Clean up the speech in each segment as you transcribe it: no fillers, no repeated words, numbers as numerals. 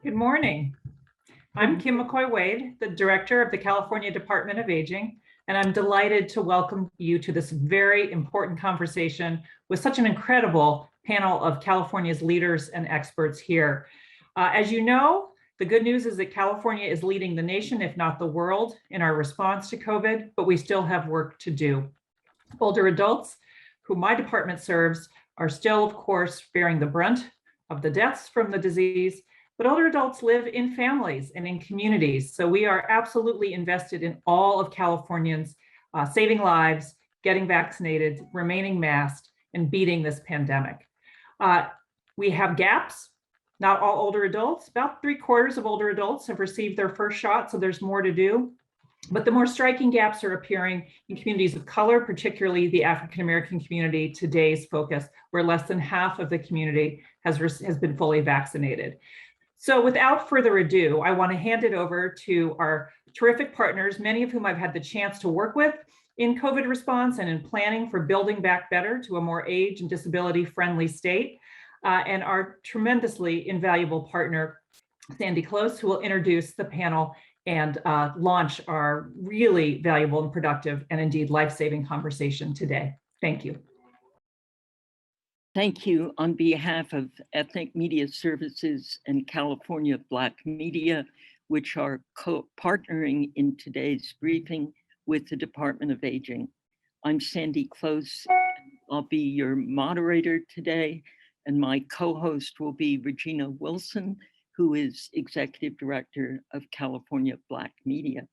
Good morning. I'm Kim McCoy-Wade, the Director of the California Department of Aging, and I'm delighted to welcome you to this very important conversation with such an incredible panel of California's leaders and experts here. As you know, the good news is that California is leading the nation, if not the world, in our response to COVID, but we still have work to do. Older adults, who my department serves, are still, of course, bearing the brunt of the deaths from the disease, but older adults live in families and in communities. So we are absolutely invested in all of Californians saving lives, getting vaccinated, remaining masked, and beating this pandemic. We have gaps. Not all older adults, about 3/4 of older adults have received their first shot, so there's more to do. But the more striking gaps are appearing in communities of color, particularly the African-American community, today's focus, where less than half of the community has been fully vaccinated. So without further ado, I want to hand it over to our terrific partners, many of whom I've had the chance to work with in COVID response and in planning for building back better to a more age and disability friendly state, and our tremendously invaluable partner, Sandy Close, who will introduce the panel and launch our really valuable and productive and indeed life-saving conversation today. Thank you. Thank you on behalf of Ethnic Media Services and California Black Media, which are partnering in today's briefing with the Department of Aging. I'm Sandy Close. I'll be your moderator today, and my co-host will be Regina Wilson, who is Executive Director of California Black Media.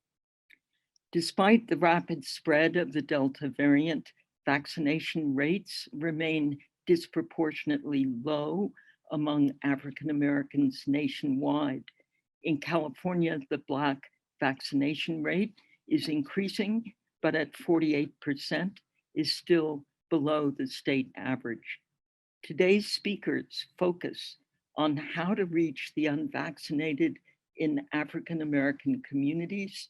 Despite the rapid spread of the Delta variant, vaccination rates remain disproportionately low among African Americans nationwide. In California, the Black vaccination rate is increasing, but at 48% is still below the state average. Today's speakers focus on how to reach the unvaccinated in African American communities,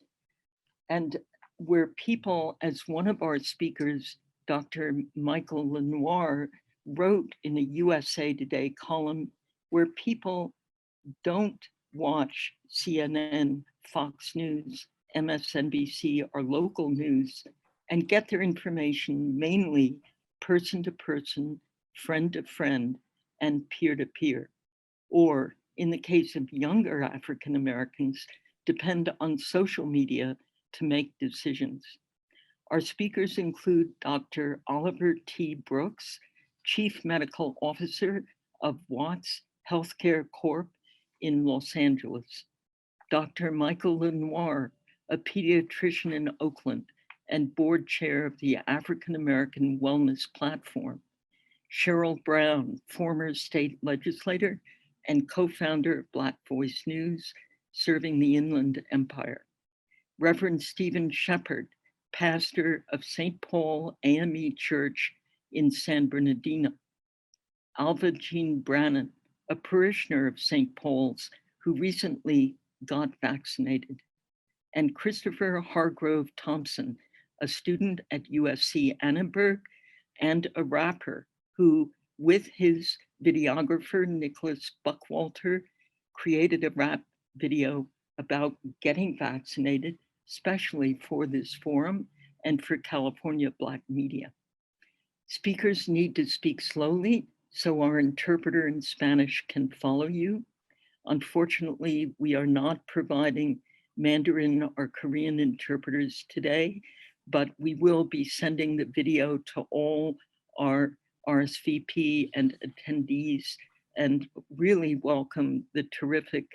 and where people, as one of our speakers, Dr. Michael Lenoir, wrote in a USA Today column, where people don't watch CNN, Fox News, MSNBC, or local news and get their information mainly person to person, friend to friend, and peer to peer. Or in the case of younger African Americans, depend on social media to make decisions. Our speakers include Dr. Oliver T. Brooks, Chief Medical Officer of Watts Healthcare Corp in Los Angeles, Dr. Michael Lenoir, a pediatrician in Oakland and board chair of the African American Wellness Platform, Cheryl Brown, former state legislator and co-founder of Black Voice News, serving the Inland Empire, Reverend Stephen Shepard, pastor of St. Paul AME Church in San Bernardino, Alva Jean Brannon, a parishioner of St. Paul's who recently got vaccinated, and Christopher Hargrove Thompson, a student at USC Annenberg and a rapper who, with his videographer, Nicholas Buckwalter, created a rap video about getting vaccinated, especially for this forum and for California Black media. Speakers need to speak slowly so our interpreter in Spanish can follow you. Unfortunately, we are not providing Mandarin or Korean interpreters today, but we will be sending the video to all our RSVP and attendees, and really welcome the terrific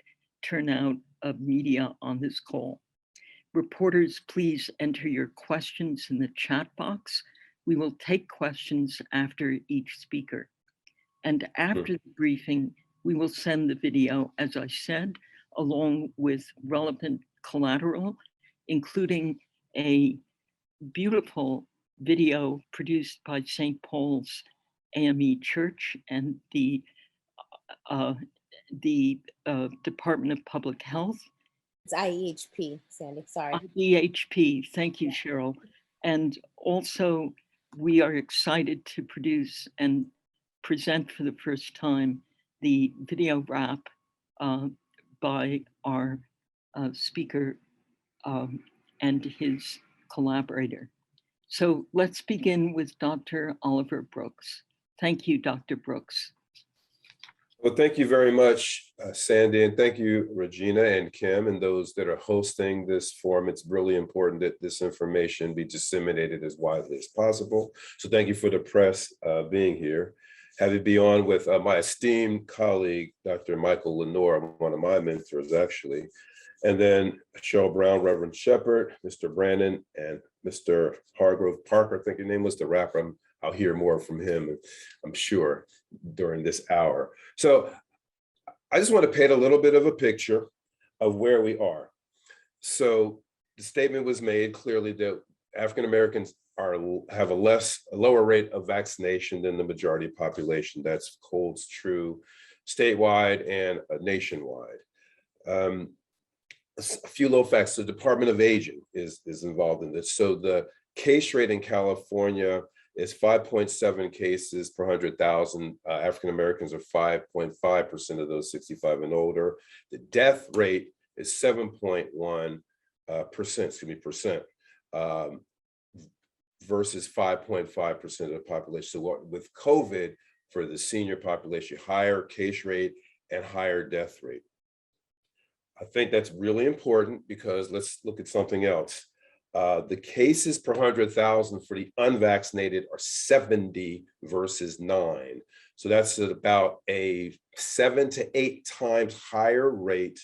turnout of media on this call. Reporters, please enter your questions in the chat box. We will take questions after each speaker. And after the briefing, we will send the video, as I said, along with relevant collateral, including a beautiful video produced by St. Paul's AME Church and the Department of Public Health. It's IEHP, Sandy, sorry. IEHP, thank you, Cheryl. And also, we are excited to produce and present for the first time the video wrap by our speaker and his collaborator. So let's begin with Dr. Oliver Brooks. Thank you, Dr. Brooks. Well, thank you very much, Sandy, and thank you, Regina and Kim, and those that are hosting this forum. It's really important that this information be disseminated as widely as possible. So thank you for the press being here. Happy to be on with my esteemed colleague, Dr. Michael Lenoir, one of my mentors, actually, and then Cheryl Brown, Reverend Shepard, Mr. Brandon, and Mr. Hargrove Parker, I think your name was, the rapper. I'll hear more from him, I'm sure, during this hour. So I just want to paint a little bit of a picture of where we are. So the statement was made clearly that African Americans have a lower rate of vaccination than the majority population. That's holds true statewide and nationwide. A few little facts. The Department of Aging is involved in this. So the case rate in California is 5.7 cases per 100,000. African Americans are 5.5% of those 65 and older. The death rate is 7.1%, percent, versus 5.5% of the population. So with COVID, for the senior population, higher case rate and higher death rate. I think that's really important because let's look at something else. The cases per 100,000 for the unvaccinated are 70 versus 9. So that's about a 7 to 8 times higher rate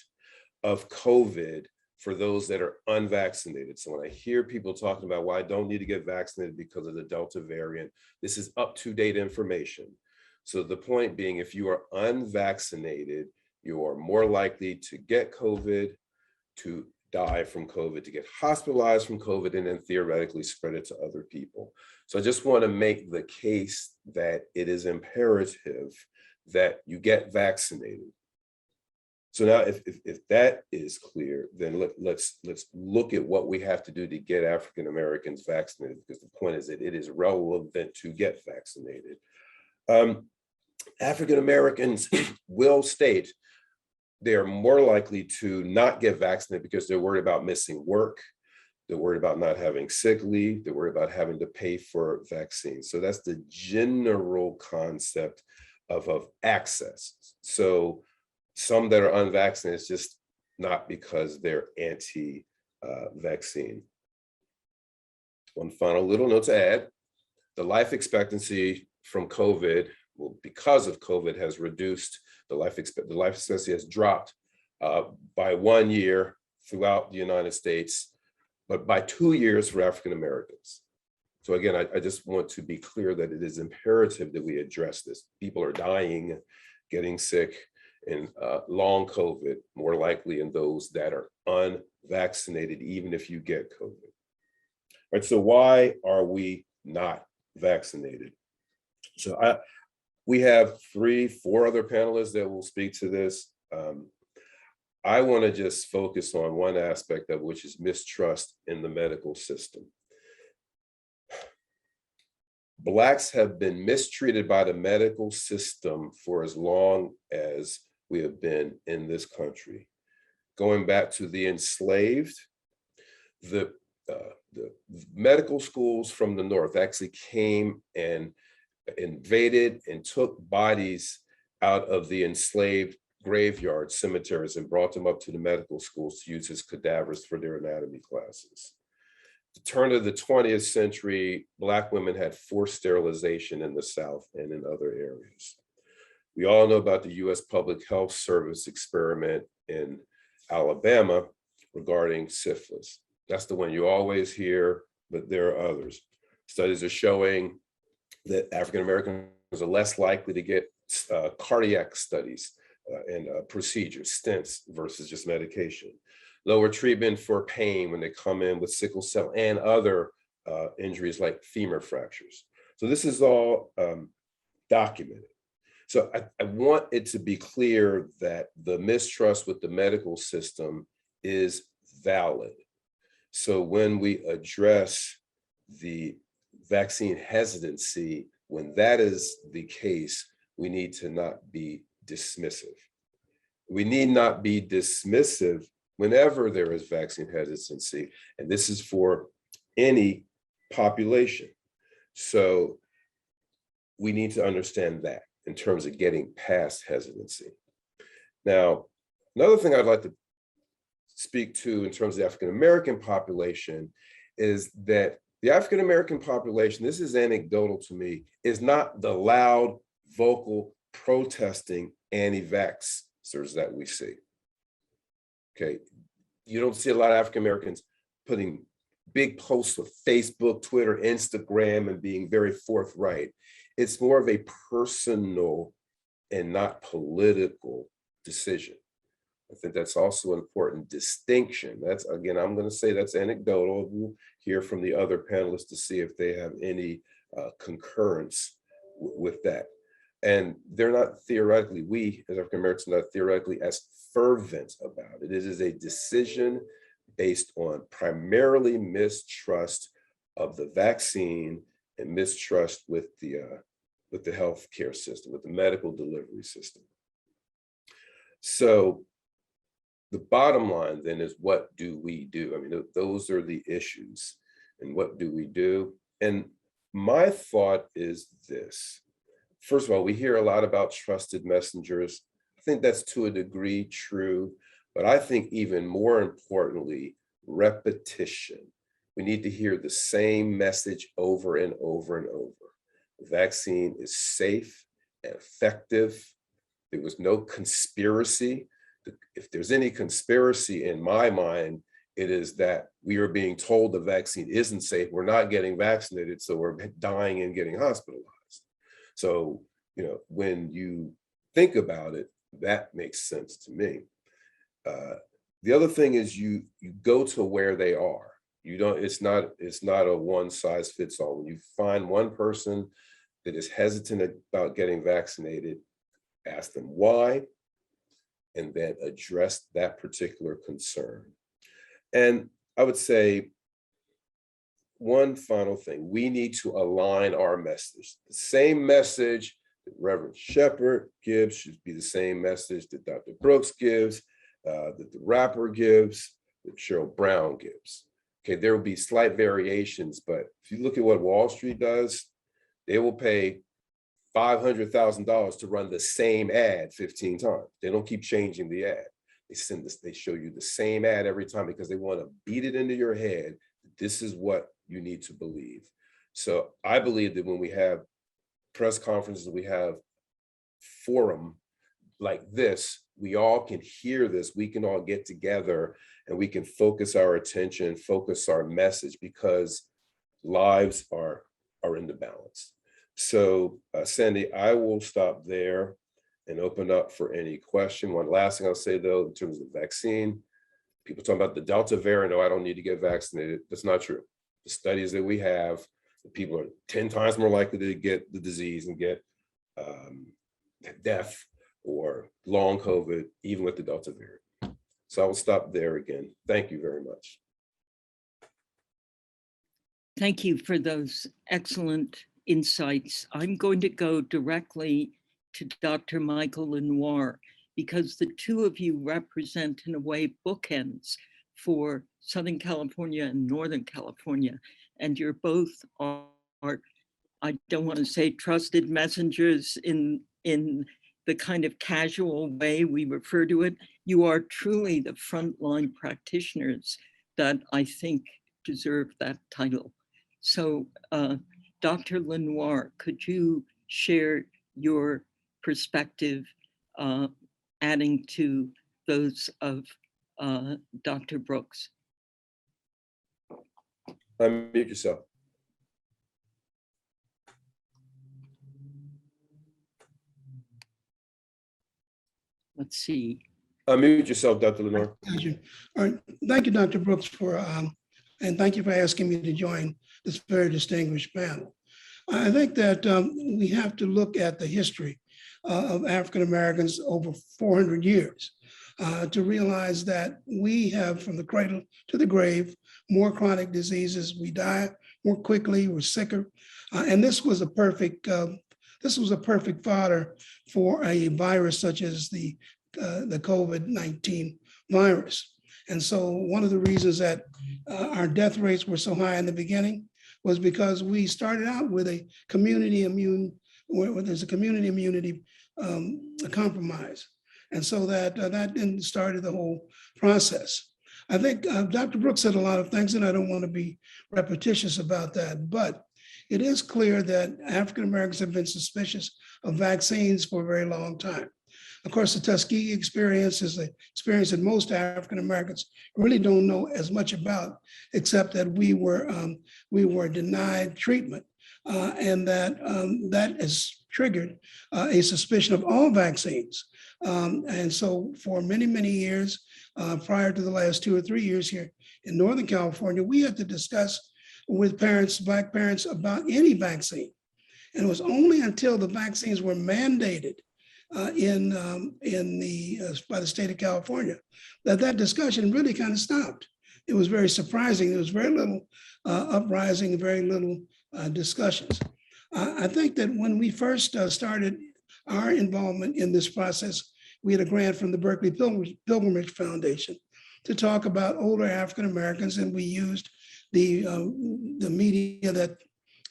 of COVID for those that are unvaccinated. So when I hear people talking about why I don't need to get vaccinated because of the Delta variant, this is up-to-date information. So the point being, if you are unvaccinated, you are more likely to get COVID, to die from COVID, to get hospitalized from COVID, and then theoretically spread it to other people. So I just want to make the case that it is imperative that you get vaccinated. So now if that is clear, then let's look at what we have to do to get African Americans vaccinated, because the point is that it is relevant to get vaccinated. African Americans will state they are more likely to not get vaccinated because they're worried about missing work. They're worried about not having sick leave. They're worried about having to pay for vaccines. So that's the general concept of access. So some that are unvaccinated, it's just not because they're anti-vaccine. One final little note to add, the life expectancy from COVID, well, because of COVID, has reduced. The life expectancy has dropped by 1 year throughout the United States, but by 2 years for African Americans. So again, I just want to be clear that it is imperative that we address this. People are dying, getting sick, and long COVID, more likely in those that are unvaccinated, even if you get COVID. All right, so why are we not vaccinated? So we have 3-4 other panelists that will speak to this. I want to just focus on one aspect of which is mistrust in the medical system. Blacks have been mistreated by the medical system for as long as we have been in this country. Going back to the enslaved, the medical schools from the North actually came and invaded and took bodies out of the enslaved graveyard cemeteries and brought them up to the medical schools to use as cadavers for their anatomy classes. At the turn of the 20th century, Black women had forced sterilization in the South and in other areas. We all know about the US Public Health Service experiment in Alabama regarding syphilis. That's the one you always hear, but there are others. Studies are showing that African Americans are less likely to get cardiac studies and procedures, stents versus just medication. Lower treatment for pain when they come in with sickle cell and other injuries like femur fractures. So this is all documented. So I want it to be clear that the mistrust with the medical system is valid. So when we address the vaccine hesitancy, when that is the case, we need to not be dismissive. We need not be dismissive whenever there is vaccine hesitancy, and this is for any population. So we need to understand that in terms of getting past hesitancy. Now, another thing I'd like to speak to in terms of the African-American population is that the African-American population, this is anecdotal to me, is not the loud, vocal, protesting anti-vaxxers that we see. Okay, you don't see a lot of African-Americans putting big posts of Facebook, Twitter, Instagram, and being very forthright. It's more of a personal and not political decision. I think that's also an important distinction. That's, again, I'm going to say that's anecdotal. We'll hear from the other panelists to see if they have any concurrence with that. And they're not theoretically, we as African Americans are not theoretically as fervent about it. It is a decision based on primarily mistrust of the vaccine and mistrust with the healthcare system, with the medical delivery system. So the bottom line then is, what do we do? I mean, those are the issues. And what do we do? And my thought is this. First of all, we hear a lot about trusted messengers. I think that's to a degree true, but I think even more importantly, repetition. We need to hear the same message over and over and over. The vaccine is safe and effective. There was no conspiracy. If there's any conspiracy in my mind, it is that we are being told the vaccine isn't safe. We're not getting vaccinated, so we're dying and getting hospitalized. So, you know, when you think about it, that makes sense to me. The other thing is you go to where they are. You don't, it's not a one size fits all. When you find one person that is hesitant about getting vaccinated, ask them why, and then address that particular concern. And I would say one final thing, we need to align our message. The same message that Reverend Shepard gives should be the same message that Dr. Brooks gives, that the rapper gives, that Cheryl Brown gives. Okay, there will be slight variations, but if you look at what Wall Street does, they will pay $500,000 to run the same ad 15 times. They don't keep changing the ad. They show you the same ad every time because they want to beat it into your head. This is what you need to believe. So I believe that when we have press conferences, we have forum like this, we all can hear this, we can all get together and we can focus our attention, focus our message, because lives are in the balance. So Sandy, I will stop there and open up for any question. One last thing I'll say though, in terms of the vaccine, people talk about the Delta variant, oh, I don't need to get vaccinated. That's not true. The studies that we have, the people are 10 times more likely to get the disease and get death or long COVID, even with the Delta variant. So I will stop there again. Thank you very much. Thank you for those excellent insights. I'm going to go directly to Dr. Michael Lenoir, because the two of you represent, in a way, bookends for Southern California and Northern California. And you're both are, I don't want to say trusted messengers in the kind of casual way we refer to it. You are truly the frontline practitioners that I think deserve that title. So Dr. Lenoir, could you share your perspective, adding to those of Dr. Brooks? Unmute yourself. Let's see. Unmute yourself, Dr. Lenoir. Thank you. All right. Thank you, Dr. Brooks, for and thank you for asking me to join this very distinguished panel. I think that we have to look at the history of African Americans over 400 years to realize that we have, from the cradle to the grave, more chronic diseases. We die more quickly. We're sicker, and this was a perfect fodder for a virus such as the the COVID-19 virus. And so one of the reasons that our death rates were so high in the beginning was because we started out with a community immune, where there's a community immunity compromise. And so that then started the whole process. I think Dr. Brooks said a lot of things, and I don't want to be repetitious about that, but it is clear that African Americans have been suspicious of vaccines for a very long time. Of course, the Tuskegee experience is the experience that most African Americans really don't know as much about, except that we were denied treatment, and that has triggered a suspicion of all vaccines. And so for many, many years, prior to the last 2 or 3 years here in Northern California, we had to discuss with parents, Black parents, about any vaccine. And it was only until the vaccines were mandated by the state of California that discussion really kind of stopped. It was very surprising. There was very little uprising, very little discussions. I think that when we first started our involvement in this process, we had a grant from the Berkeley Pilgrimage Foundation to talk about older African Americans, and we used the media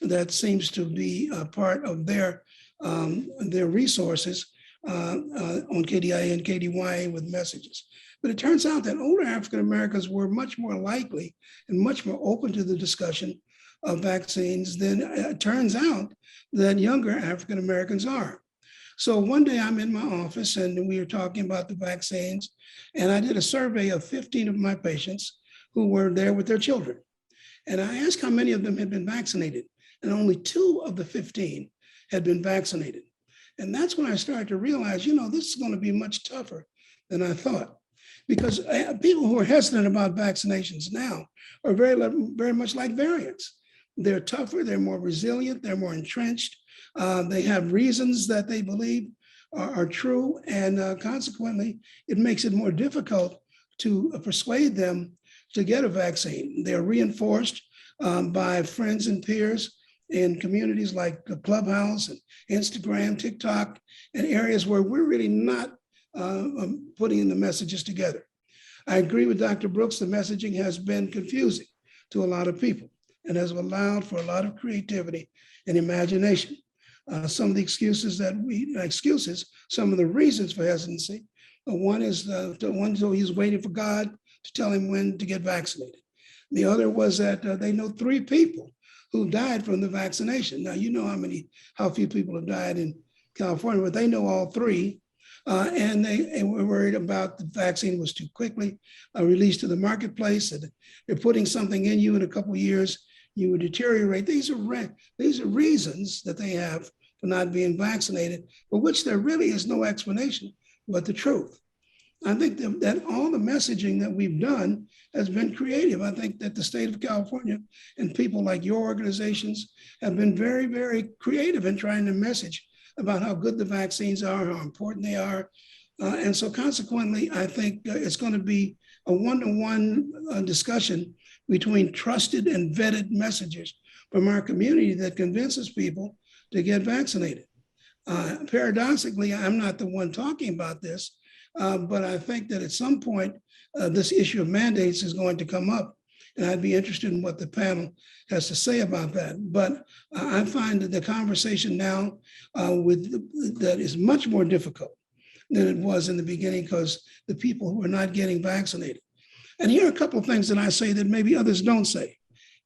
that seems to be a part of their resources on KDIA and KDYA with messages. But it turns out that older African Americans were much more likely and much more open to the discussion of vaccines than it turns out that younger African Americans are. So one day I'm in my office and we were talking about the vaccines, and I did a survey of 15 of my patients who were there with their children. And I asked how many of them had been vaccinated, and only 2 of the 15 had been vaccinated. And that's when I started to realize, this is going to be much tougher than I thought, because people who are hesitant about vaccinations now are very, very much like variants. They're tougher, they're more resilient, they're more entrenched. They have reasons that they believe are true, and consequently, it makes it more difficult to persuade them to get a vaccine. They're reinforced by friends and peers in communities like Clubhouse and Instagram, TikTok, and areas where we're really not putting in the messages together. I agree with Dr. Brooks, the messaging has been confusing to a lot of people and has allowed for a lot of creativity and imagination. Some of the excuses, some of the reasons for hesitancy. One is so he's waiting for God to tell him when to get vaccinated. The other was that they know 3 people who died from the vaccination. Now, you know how few people have died in California, but they know all 3. And they were worried about the vaccine was too quickly released to the marketplace, and they're putting something in you in a couple of years, you would deteriorate. These are reasons that they have for not being vaccinated, for which there really is no explanation but the truth. I think that all the messaging that we've done has been creative. I think that the state of California and people like your organizations have been very, very creative in trying to message about how good the vaccines are, how important they are. And so consequently, I think it's going to be a one-to-one discussion between trusted and vetted messengers from our community that convinces people to get vaccinated. Paradoxically, I'm not the one talking about this, but I think that at some point, this issue of mandates is going to come up, and I'd be interested in what the panel has to say about that. But I find that the conversation now that is much more difficult than it was in the beginning, because the people who are not getting vaccinated. And here are a couple of things that I say that maybe others don't say.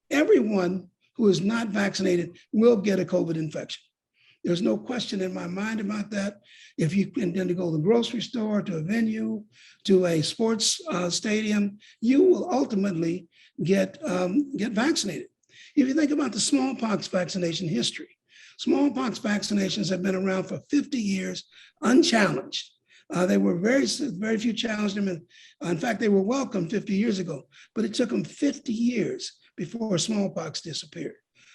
Everyone who is not vaccinated will get a COVID infection. There's no question in my mind about that. If you intend to go to the grocery store, to a venue, to a sports stadium, you will ultimately get vaccinated. If you think about the smallpox vaccination history, smallpox vaccinations have been around for 50 years, unchallenged. They were very few challenged them. In fact, they were welcome 50 years ago, but it took them 50 years before smallpox disappeared.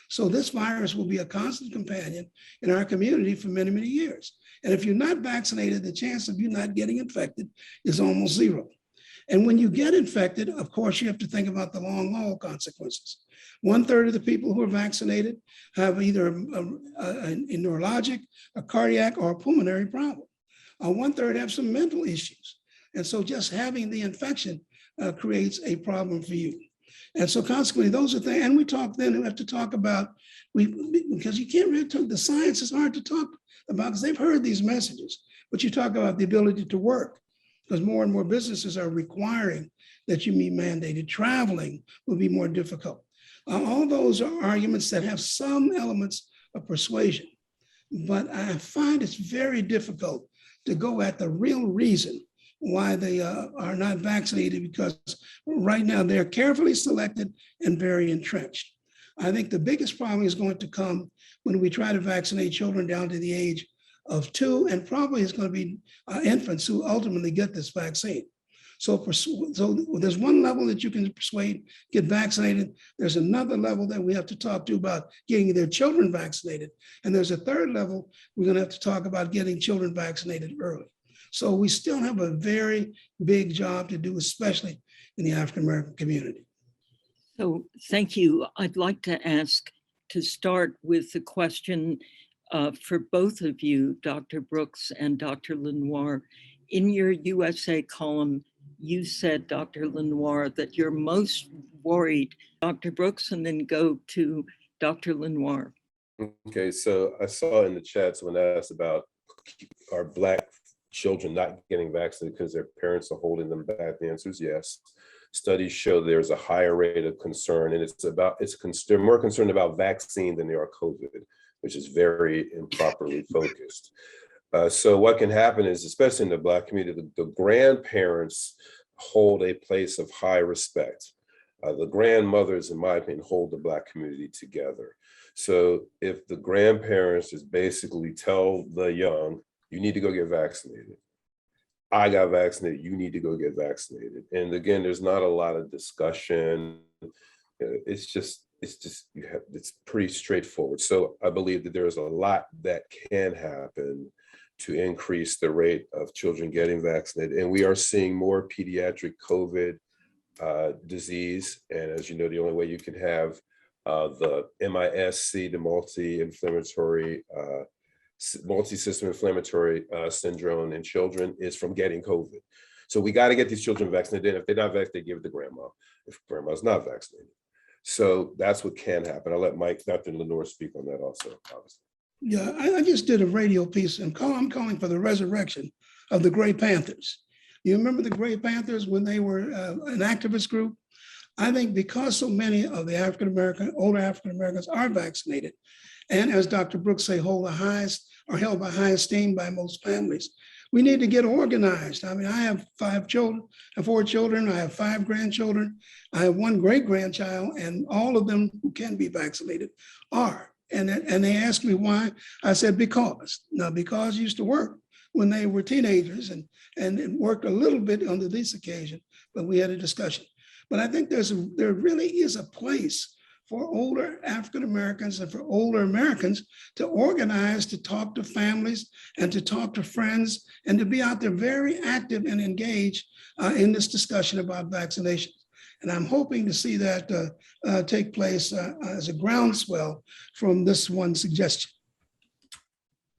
So this virus will be a constant companion in our community for many, many years. And if you're not vaccinated, the chance of you not getting infected is almost 0. And when you get infected, of course, you have to think about the long haul consequences. 1/3 of the people who are vaccinated have either a neurologic, a cardiac, or a pulmonary problem. 1/3 have some mental issues. And so just having the infection creates a problem for you. And so consequently, those are things, and we have to talk about, because you can't really talk, the science is hard to talk about because they've heard these messages, but you talk about the ability to work, because more and more businesses are requiring that you be mandated. Traveling will be more difficult. All those are arguments that have some elements of persuasion, but I find it's very difficult to go at the real reason why they are not vaccinated, because right now they're carefully selected and very entrenched. I think the biggest problem is going to come when we try to vaccinate children down to the age of 2, and probably it's going to be infants who ultimately get this vaccine. So there's one level that you can persuade, get vaccinated. There's another level that we have to talk to about getting their children vaccinated. And there's a third level we're going to have to talk about getting children vaccinated early. So we still have a very big job to do, especially in the African-American community. So thank you. I'd like to ask to start with the question for both of you, Dr. Brooks and Dr. Lenoir. In your USA column, you said, Dr. Lenoir, that you're most worried. Dr. Brooks, and then go to Dr. Lenoir. Okay, so I saw in the chats when asked about our Black children not getting vaccinated because their parents are holding them back. The answer is yes. Studies show there's a higher rate of concern, and they're more concerned about vaccine than they are COVID, which is very improperly focused. So what can happen is, especially in the Black community, the grandparents hold a place of high respect. The grandmothers, in my opinion, hold the Black community together. So if the grandparents just basically tell the young, you need to go get vaccinated. I got vaccinated, you need to go get vaccinated. And again, there's not a lot of discussion. It's pretty straightforward. So I believe that there's a lot that can happen to increase the rate of children getting vaccinated. And we are seeing more pediatric COVID disease. And as you know, the only way you can have the MISC, the multi-system inflammatory syndrome in children, is from getting COVID. So we got to get these children vaccinated. And if they're not vaccinated, give it to grandma if grandma's not vaccinated. So that's what can happen. I'll let Dr. Lenoir speak on that also, obviously. Yeah, I just did a radio piece, and I'm calling for the resurrection of the Gray Panthers. You remember the Gray Panthers when they were an activist group? I think because so many of the older African Americans are vaccinated, and as Dr. Brooks say, held by high esteem by most families, we need to get organized. I mean, I have 4 children, I have 5 grandchildren, I have 1 great-grandchild, and all of them who can be vaccinated are. And they asked me why. I said, because. Now, because used to work when they were teenagers, and it worked a little bit under this occasion, but we had a discussion. But I think there really is a place for older African Americans and for older Americans to organize, to talk to families and to talk to friends, and to be out there very active and engaged in this discussion about vaccinations. And I'm hoping to see that take place as a groundswell from this one suggestion.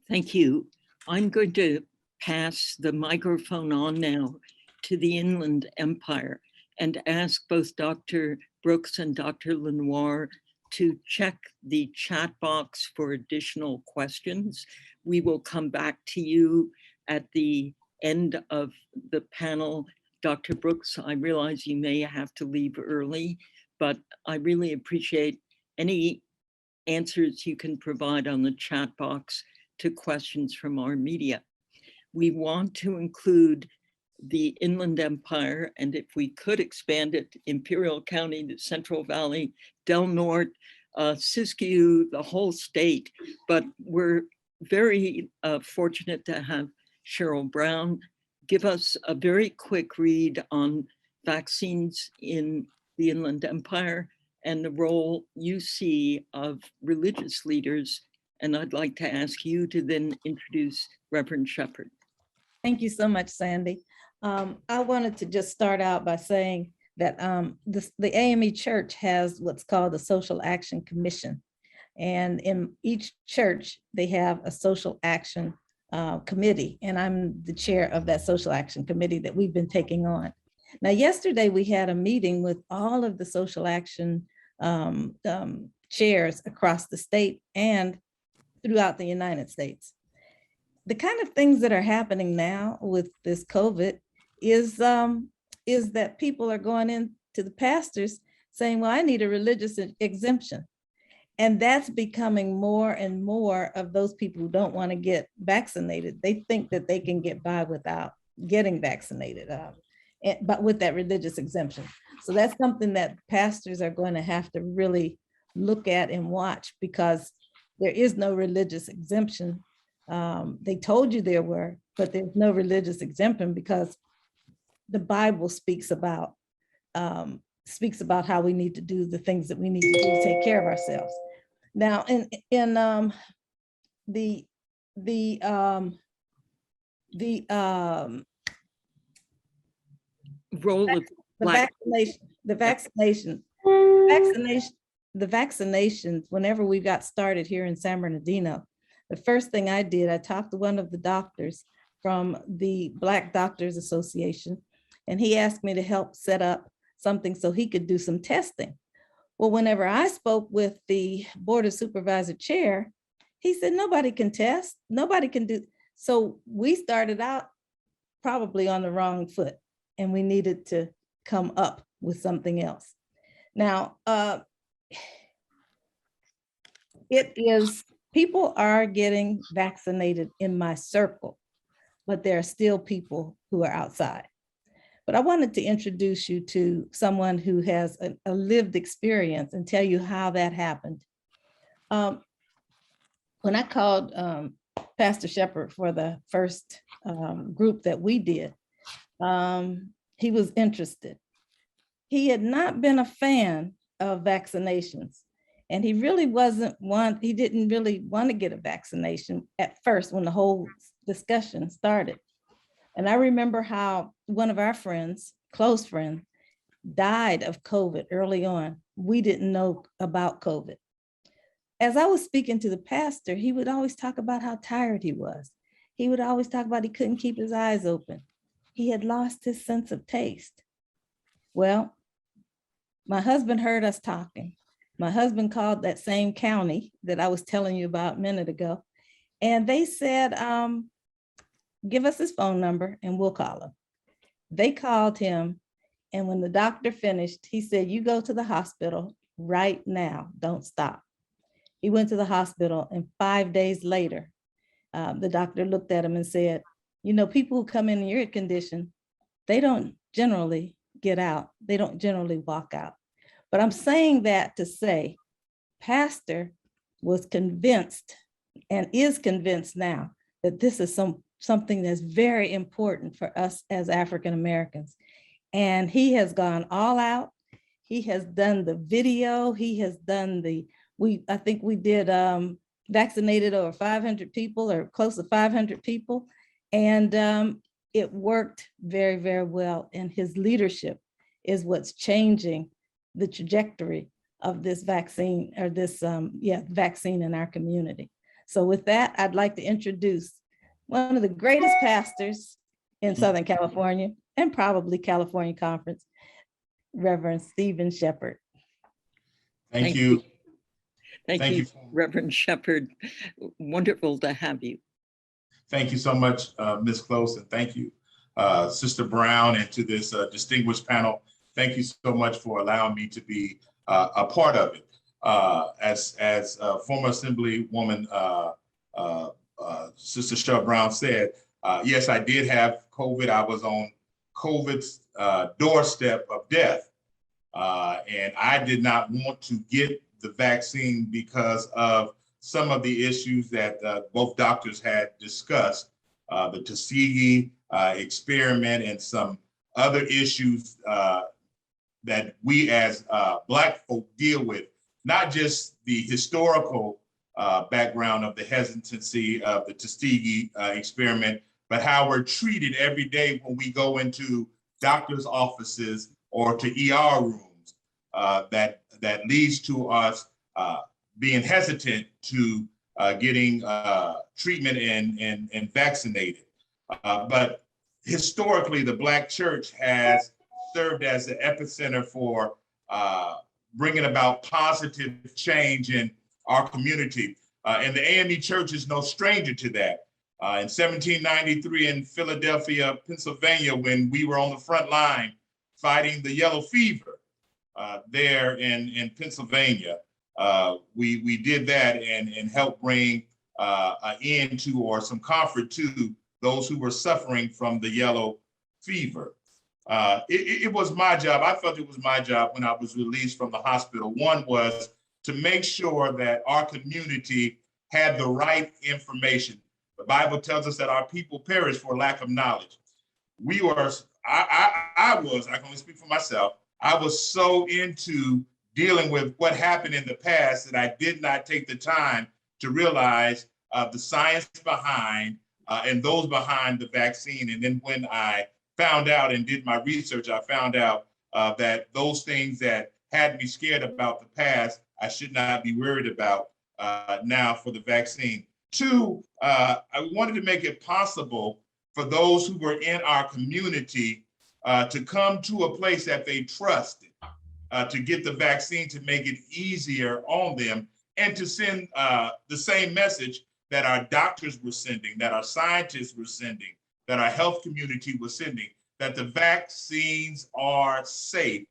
Thank you. I'm going to pass the microphone on now to the Inland Empire and ask both Dr. Brooks and Dr. Lenoir to check the chat box for additional questions. We will come back to you at the end of the panel. Dr. Brooks, I realize you may have to leave early, but I really appreciate any answers you can provide on the chat box to questions from our media. We want to include the Inland Empire, and if we could expand it, Imperial County, the Central Valley, Del Norte, Siskiyou, the whole state. But we're very fortunate to have Cheryl Brown give us a very quick read on vaccines in the Inland Empire and the role you see of religious leaders. And I'd like to ask you to then introduce Reverend Shepard. Thank you so much, Sandy. I wanted to just start out by saying that the AME Church has what's called the Social Action Commission. And in each church, they have a social action committee, and I'm the chair of that social action committee that we've been taking on. Now, yesterday we had a meeting with all of the social action chairs across the state and throughout the United States. The kind of things that are happening now with this COVID is that people are going in to the pastors saying, well, I need a religious exemption. And that's becoming more and more of those people who don't want to get vaccinated. They think that they can get by without getting vaccinated, but with that religious exemption. So that's something that pastors are going to have to really look at and watch, because there is no religious exemption. They told you there were, but there's no religious exemption because the Bible speaks about how we need to do the things that we need to do to take care of ourselves. Now, in the role of Black vaccinations, whenever we got started here in San Bernardino, the first thing I did, I talked to one of the doctors from the Black Doctors Association, and he asked me to help set up something so he could do some testing. Well, whenever I spoke with the Board of Supervisor chair, he said, nobody can test, nobody can do. So we started out probably on the wrong foot, and we needed to come up with something else. Now, people are getting vaccinated in my circle, but there are still people who are outside. But I wanted to introduce you to someone who has a lived experience and tell you how that happened. When I called Pastor Shepard for the first group that we did, he was interested. He had not been a fan of vaccinations, and he really he didn't really want to get a vaccination at first when the whole discussion started. And I remember how one of our friends, close friends, died of COVID early on. We didn't know about COVID. As I was speaking to the pastor, he would always talk about how tired he was. He would always talk about he couldn't keep his eyes open. He had lost his sense of taste. Well, my husband heard us talking. My husband called that same county that I was telling you about a minute ago, and they said, give us his phone number and we'll call him. They called him, and when the doctor finished, he said, you go to the hospital right now, don't stop. He went to the hospital, and 5 days later, the doctor looked at him and said, you know, people who come in your condition, they don't generally get out. They don't generally walk out. But I'm saying that to say, Pastor was convinced and is convinced now that this is something that's very important for us as African Americans. And he has gone all out. He has done the video. He has done I think we did vaccinated over 500 people or close to 500 people. And it worked very, very well. And his leadership is what's changing the trajectory of this vaccine, or this vaccine in our community. So with that, I'd like to introduce one of the greatest pastors in Southern California and probably California Conference, Reverend Stephen Shepard. Thank you. Thank you, Reverend Shepard. Wonderful to have you. Thank you so much, Ms. Close, and thank you, Sister Brown, and to this distinguished panel. Thank you so much for allowing me to be a part of it. As former Assemblywoman Sister Shepard Brown said, yes, I did have COVID. I was on COVID's doorstep of death, and I did not want to get the vaccine because of some of the issues that both doctors had discussed, the Tuskegee experiment and some other issues that we as Black folk deal with, not just the historical background of the hesitancy of the Tuskegee experiment, but how we're treated every day when we go into doctors' offices or to ER rooms, that leads to us being hesitant to getting treatment and vaccinated. But historically, the Black church has served as the epicenter for bringing about positive change in our community. And the AME Church is no stranger to that. In 1793 in Philadelphia, Pennsylvania, when we were on the front line fighting the yellow fever there in Pennsylvania, we did that and helped bring an end to or some comfort to those who were suffering from the yellow fever. It was my job. I felt it was my job when I was released from the hospital. One was to make sure that our community had the right information. The Bible tells us that our people perish for lack of knowledge. I can only speak for myself. I was so into dealing with what happened in the past that I did not take the time to realize the science behind and those behind the vaccine. And then when I found out and did my research, I found out that those things that had me scared about the past, I should not be worried about now for the vaccine. Two, I wanted to make it possible for those who were in our community to come to a place that they trusted to get the vaccine, to make it easier on them, and to send the same message that our doctors were sending, that our scientists were sending, that our health community was sending, that the vaccines are safe.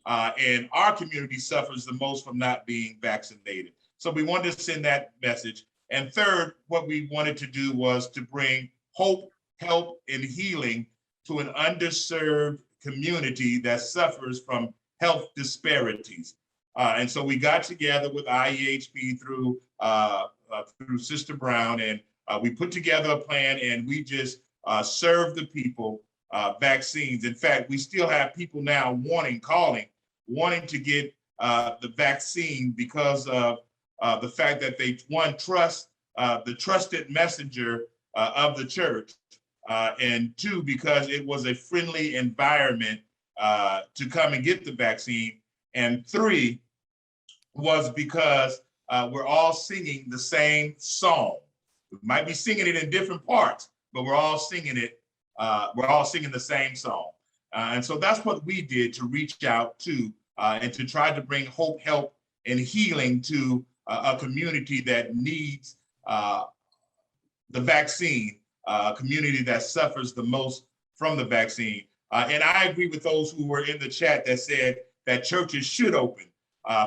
And our community suffers the most from not being vaccinated. So we wanted to send that message. And third, what we wanted to do was to bring hope, help, and healing to an underserved community that suffers from health disparities. And so we got together with IEHP through Sister Brown, and we put together a plan, and we just served the people vaccines. In fact, we still have people now wanting to get the vaccine because of the fact that they, one, trust the trusted messenger of the church, and two, because it was a friendly environment to come and get the vaccine, and three, was because we're all singing the same song. We might be singing it in different parts, but we're all singing it. We're all singing the same song. And so that's what we did to reach out to and to try to bring hope, help, and healing to a community that needs the vaccine, a community that suffers the most from the vaccine. And I agree with those who were in the chat that said that churches should open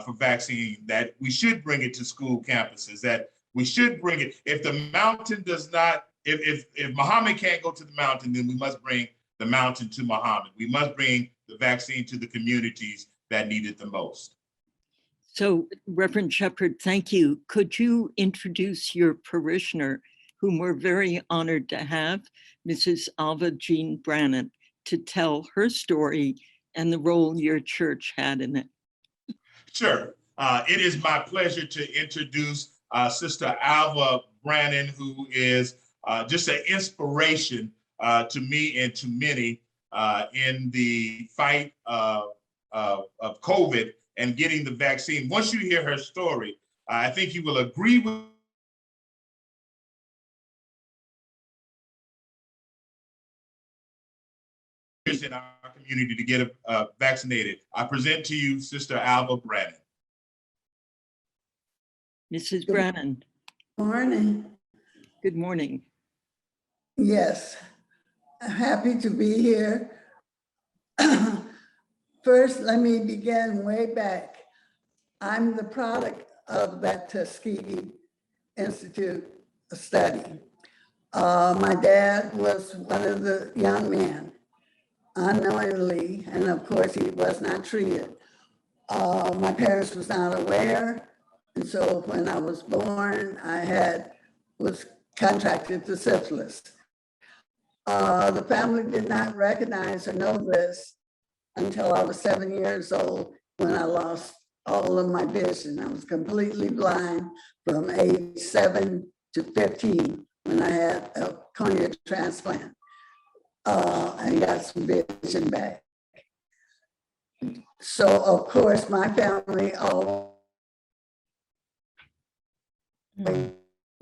for vaccine, that we should bring it to school campuses, that we should bring it. If the mountain does not, if Muhammad can't go to the mountain, then we must bring the mountain to Muhammad. We must bring the vaccine to the communities that need it the most. So, Reverend Shepard, thank you. Could you introduce your parishioner, whom we're very honored to have, Mrs. Alva Jean Brannon, to tell her story and the role your church had in it? Sure. It is my pleasure to introduce Sister Alva Brannon, who is just an inspiration to me and to many in the fight of COVID and getting the vaccine. Once you hear her story, I think you will agree with in our community to get vaccinated. I present to you Sister Alva Brannon. Mrs. Brannon. Morning. Good morning. Yes, I'm happy to be here. First, let me begin way back. I'm the product of that Tuskegee Institute study. My dad was one of the young men, unknowingly, and of course he was not treated. My parents was not aware, and so when I was born, was contracted to syphilis. The family did not recognize or know this until I was 7 years old, when I lost all of my vision. I was completely blind from age 7 to 15 when I had a cornea transplant and got some vision back. So of course, my family always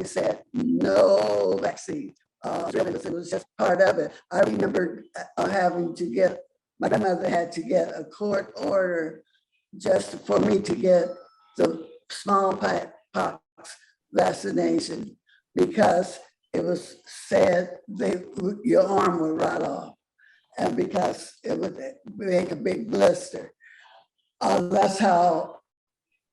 said no vaccine. It was just part of it. I remember having to get, my grandmother had to get a court order just for me to get the smallpox vaccination because it was said your arm would rot off, and because it would make a big blister. That's how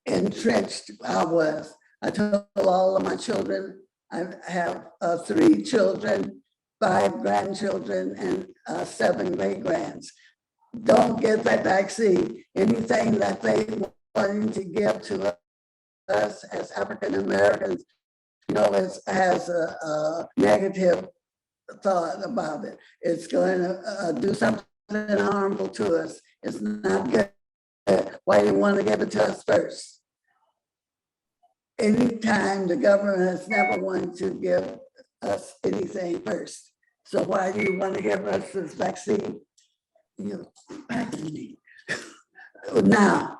entrenched I was. I told all of my children, I have 3 children, 5 grandchildren, and 7 great-grands. Don't get that vaccine. Anything that they wanted to give to us as African Americans, you know, has a negative thought about it. It's going to do something harmful to us. It's not good. Why do you want to give it to us first? Anytime the government has never wanted to give us anything first. So why do you want to give us this vaccine? Now,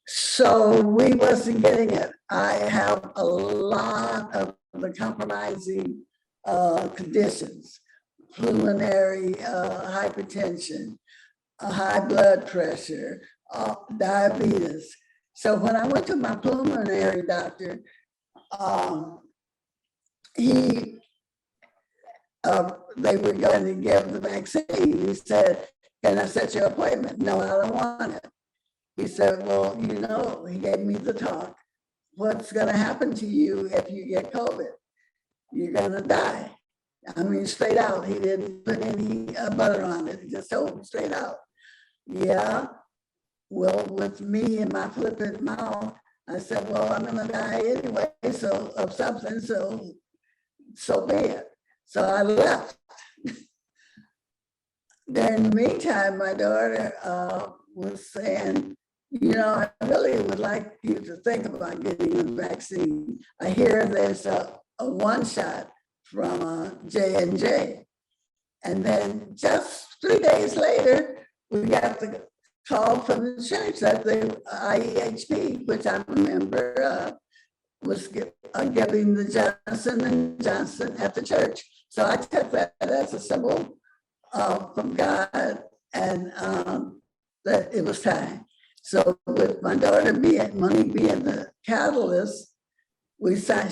so we wasn't getting it. I have a lot of the compromising conditions, pulmonary hypertension, high blood pressure, diabetes. So when I went to my pulmonary doctor, they were going to give the vaccine. He said, "Can I set your appointment?" "No, I don't want it." He said, "Well, you know," he gave me the talk, "what's going to happen to you if you get COVID? You're going to die." I mean, straight out. He didn't put any butter on it. He just told me straight out. Yeah. Well, with me and my flippant mouth, I said, "Well, I'm going to die anyway, so of something, so be it." So I left. During the meantime, my daughter was saying, "You know, I really would like you to think about getting a vaccine. I hear there's a one shot from J&J." And then just 3 days later, we got the call from the church that the IEHP, which I remember, was giving the Johnson & Johnson at the church. So I took that as a symbol from God, and that it was time. So with my daughter money being the catalyst,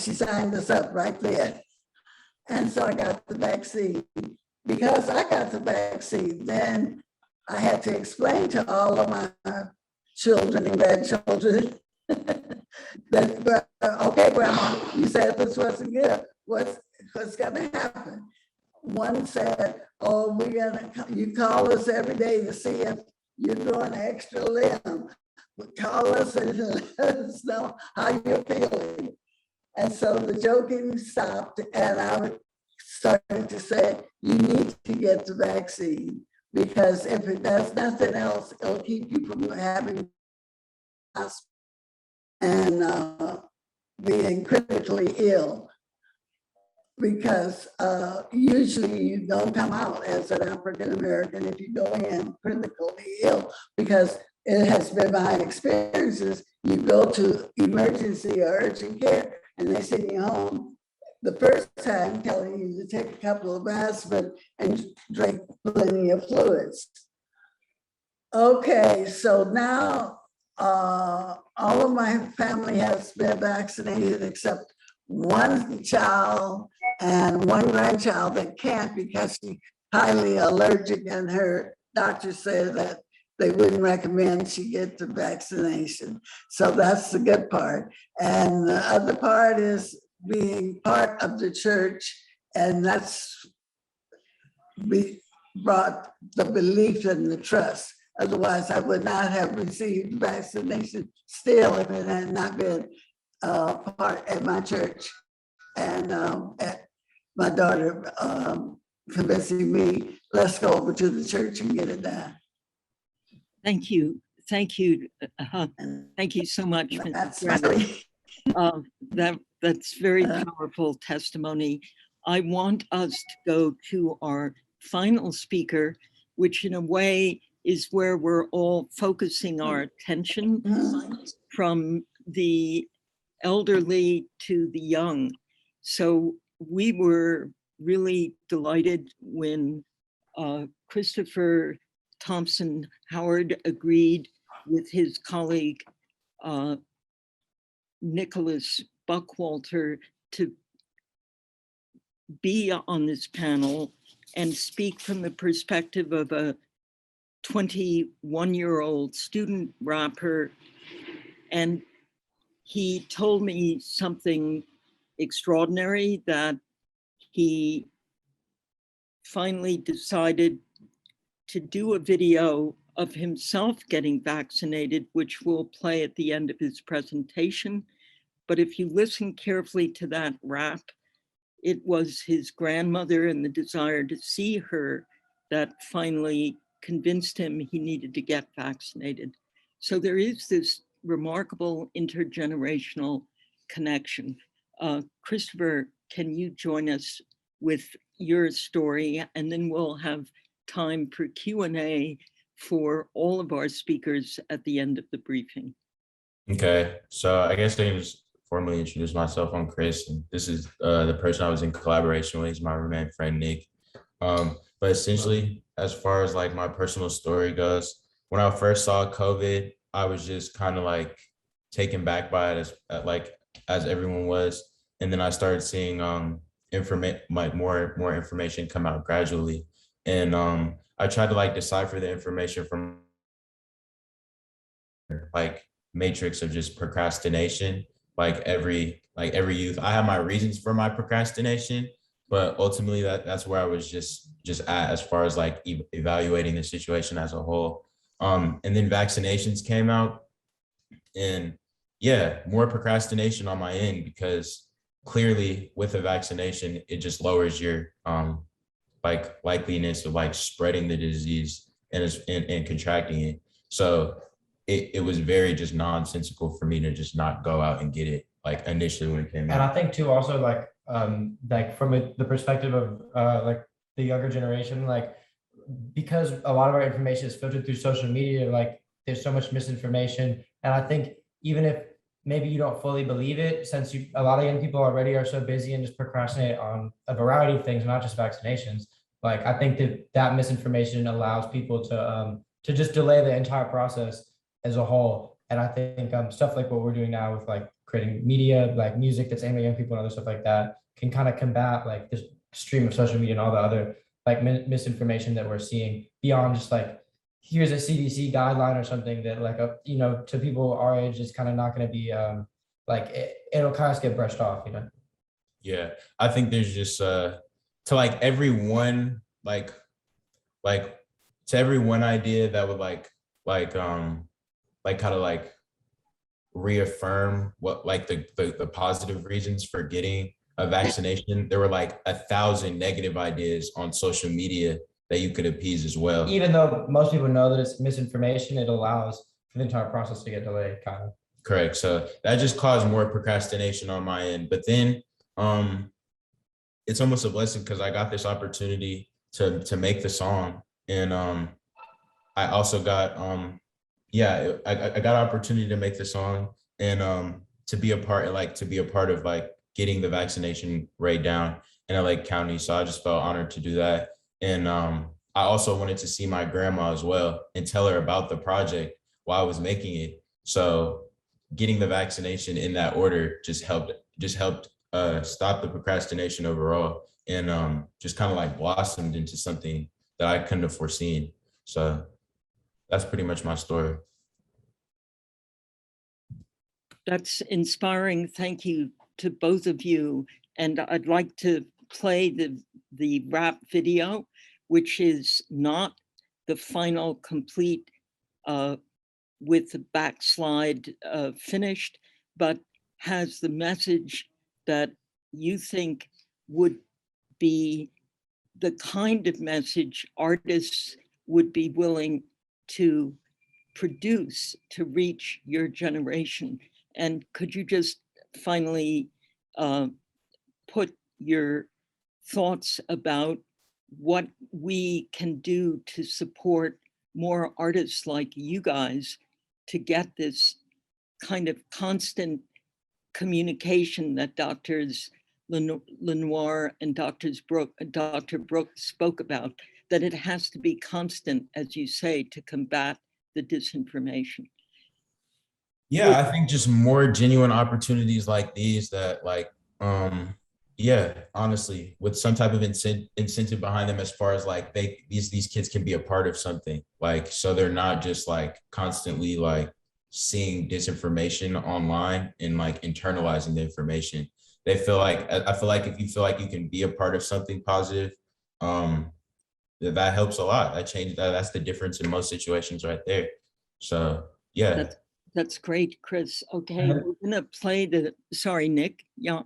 she signed us up right there. And so I got the vaccine. Because I got the vaccine, then I had to explain to all of my children and grandchildren that, "Okay, Grandma, you said this wasn't good. What's going to happen?" One said, "Oh, you call us every day to see if you're doing an extra limb. Call us and let us know how you're feeling." And so the joking stopped, and I started to say, "You need to get the vaccine, because if it does nothing else, it'll keep you from having and being critically ill, because usually you don't come out as an African American if you go in critically ill, because it has been my experiences. You go to emergency or urgent care and they send you home the first time telling you to take a couple of aspirin and drink plenty of fluids." Okay, so now all of my family has been vaccinated except one child and one grandchild that can't because she's highly allergic, and her doctor said that they wouldn't recommend she get the vaccination. So that's the good part. And the other part is being part of the church, and that's brought the belief and the trust. Otherwise, I would not have received vaccination still if it had not been part at my church. And my daughter convincing me, "Let's go over to the church and get it done." Thank you. Thank you. Thank you so much. That's That's very powerful testimony. I want us to go to our final speaker, which in a way is where we're all focusing our attention, from the elderly to the young. So we were really delighted when Christopher Thompson Howard agreed with his colleague, Nicholas Buckwalter, to be on this panel and speak from the perspective of a 21-year-old student rapper. And he told me something extraordinary, that he finally decided to do a video of himself getting vaccinated, which we'll play at the end of his presentation. But if you listen carefully to that rap, it was his grandmother and the desire to see her that finally convinced him he needed to get vaccinated. So there is this remarkable intergenerational connection. Christopher, can you join us with your story? And then we'll have time for Q&A for all of our speakers at the end of the briefing. Okay, so I guess I can just formally introduce myself. I'm Chris, and this is the person I was in collaboration with. He's my roommate friend, Nick. But essentially, as far as like my personal story goes, when I first saw COVID, I was just kind of like taken back by it as everyone was. And then I started seeing more information come out gradually. And I tried to like decipher the information from like matrix of just procrastination. Like every youth, I have my reasons for my procrastination, but ultimately that's where I was just at as far as like evaluating the situation as a whole. And then vaccinations came out, and yeah, more procrastination on my end, because clearly with a vaccination, it just lowers your like likeliness of like spreading the disease and contracting it. So it was very just nonsensical for me to just not go out and get it, like initially when it came out. And I think too, also like from the perspective of like the younger generation, like because a lot of our information is filtered through social media, like there's so much misinformation. And I think even if maybe you don't fully believe it, since a lot of young people already are so busy and just procrastinate on a variety of things, not just vaccinations. Like I think that misinformation allows people to just delay the entire process as a whole. And I think stuff like what we're doing now with like creating media, like music that's aimed at young people and other stuff like that, can kind of combat like this stream of social media and all the other like misinformation that we're seeing, beyond just like, here's a CDC guideline or something that like, to people our age is kind of not going to be like, it'll kind of get brushed off, Yeah, I think there's just to like everyone, like to every one idea that would like kind of like reaffirm what like the positive reasons for getting a vaccination, there were like 1,000 negative ideas on social media that you could appease as well. Even though most people know that it's misinformation, it allows for the entire process to get delayed, kind of. Correct. So that just caused more procrastination on my end. But then it's almost a blessing, because I got this opportunity to make the song. And I also got I got an opportunity to make the song and to be a part of like getting the vaccination rate down in LA County. So I just felt honored to do that. And I also wanted to see my grandma as well and tell her about the project while I was making it. So getting the vaccination in that order just helped stop the procrastination overall, and just kind of like blossomed into something that I couldn't have foreseen. So that's pretty much my story. That's inspiring. Thank you to both of you. And I'd like to play the rap video, which is not the final complete with the backslide finished, but has the message that you think would be the kind of message artists would be willing to produce to reach your generation. And could you just finally put your thoughts about what we can do to support more artists like you guys to get this kind of constant communication that doctors Lenoir and Dr. Brooks spoke about, that it has to be constant, as you say, to combat the disinformation. Yeah, I think just more genuine opportunities like these that yeah, honestly, with some type of incentive behind them as far as like these kids can be a part of something, like, so they're not just like constantly like seeing disinformation online and like internalizing the information. They feel like, I feel like if you feel like you can be a part of something positive, that helps a lot. That changes, that's the difference in most situations right there. So yeah. That's great, Chris. Okay, we're gonna play sorry, Nick. Yeah.